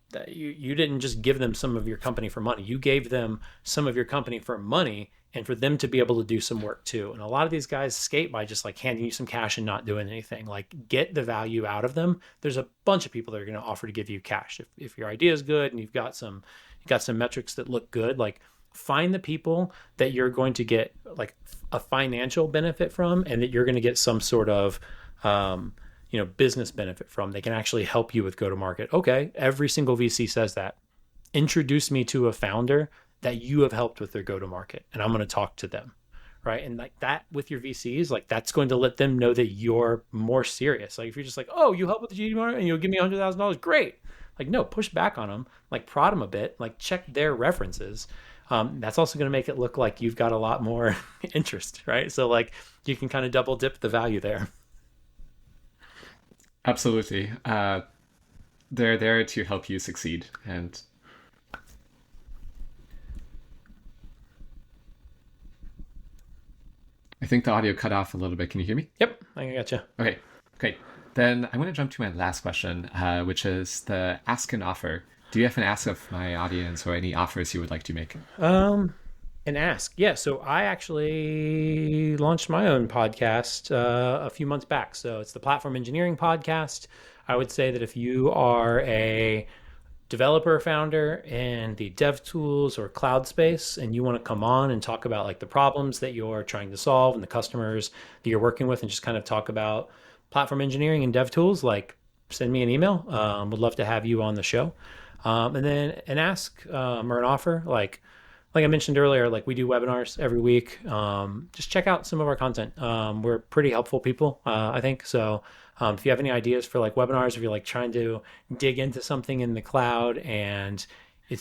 That you didn't just give them some of your company for money. You gave them some of your company for money and for them to be able to do some work too. And a lot of these guys skate by just like handing you some cash and not doing anything. Like get the value out of them. There's a bunch of people that are going to offer to give you cash. If your idea is good and you've got some metrics that look good, like find the people that you're going to get like a financial benefit from and that you're going to get some sort of business benefit from. They can actually help you with go to market. Okay, every single VC says that. Introduce me to a founder that you have helped with their go to market, and I'm going to talk to them, right? And like that with your VCs, like that's going to let them know that you're more serious. Like if you're just like, oh, you help with the GD market and you'll give me $100,000, great. Like no, push back on them, like prod them a bit, like check their references. That's also going to make it look like you've got a lot more interest, right? So like you can kind of double dip the value there. Absolutely. They're there to help you succeed. And I think the audio cut off a little bit. Can you hear me? Yep, I got you. Okay, great. Then I'm going to jump to my last question, which is the ask and offer. Do you have an ask of my audience or any offers you would like to make? And ask. Yeah. So I actually launched my own podcast a few months back. So it's the Platform Engineering Podcast. I would say that if you are a developer founder in the dev tools or cloud space and you want to come on and talk about like the problems that you're trying to solve and the customers that you're working with and just kind of talk about platform engineering and dev tools, like send me an email. Would love to have you on the show. And then an ask or an offer, like I mentioned earlier, like we do webinars every week. Just check out some of our content. We're pretty helpful people, I think. So if you have any ideas for like webinars, if you're like trying to dig into something in the cloud and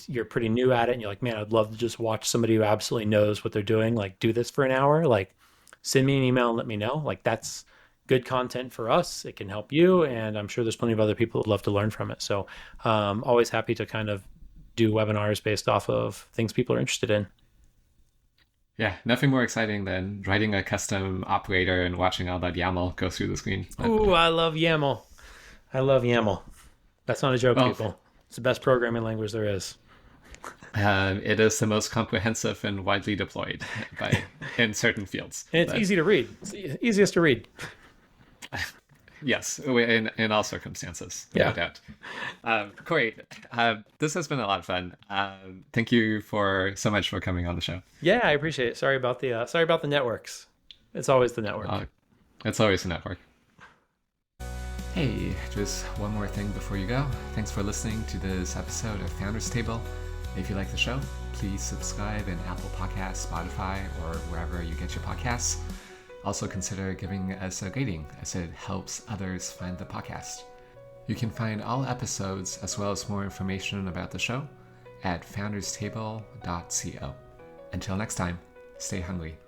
you're pretty new at it and you're like, man, I'd love to just watch somebody who absolutely knows what they're doing, like do this for an hour, like send me an email and let me know. Like that's good content for us. It can help you. And I'm sure there's plenty of other people who'd love to learn from it. So always happy to kind of do webinars based off of things people are interested in. Yeah, nothing more exciting than writing a custom operator and watching all that YAML go through the screen. Ooh, I love YAML. I love YAML. That's not a joke, Well, people. It's the best programming language there is. it is the most comprehensive and widely deployed in certain fields. And it's easy to read. It's the easiest to read. Yes, in all circumstances, no doubt. Cory, this has been a lot of fun. Thank you so much for coming on the show. Yeah, I appreciate it. Sorry about the networks. It's always the network. It's always the network. Hey, just one more thing before you go. Thanks for listening to this episode of Founders Table. If you like the show, please subscribe in Apple Podcasts, Spotify, or wherever you get your podcasts. Also consider giving us a rating, as it helps others find the podcast. You can find all episodes as well as more information about the show at founderstable.co. Until next time, stay hungry.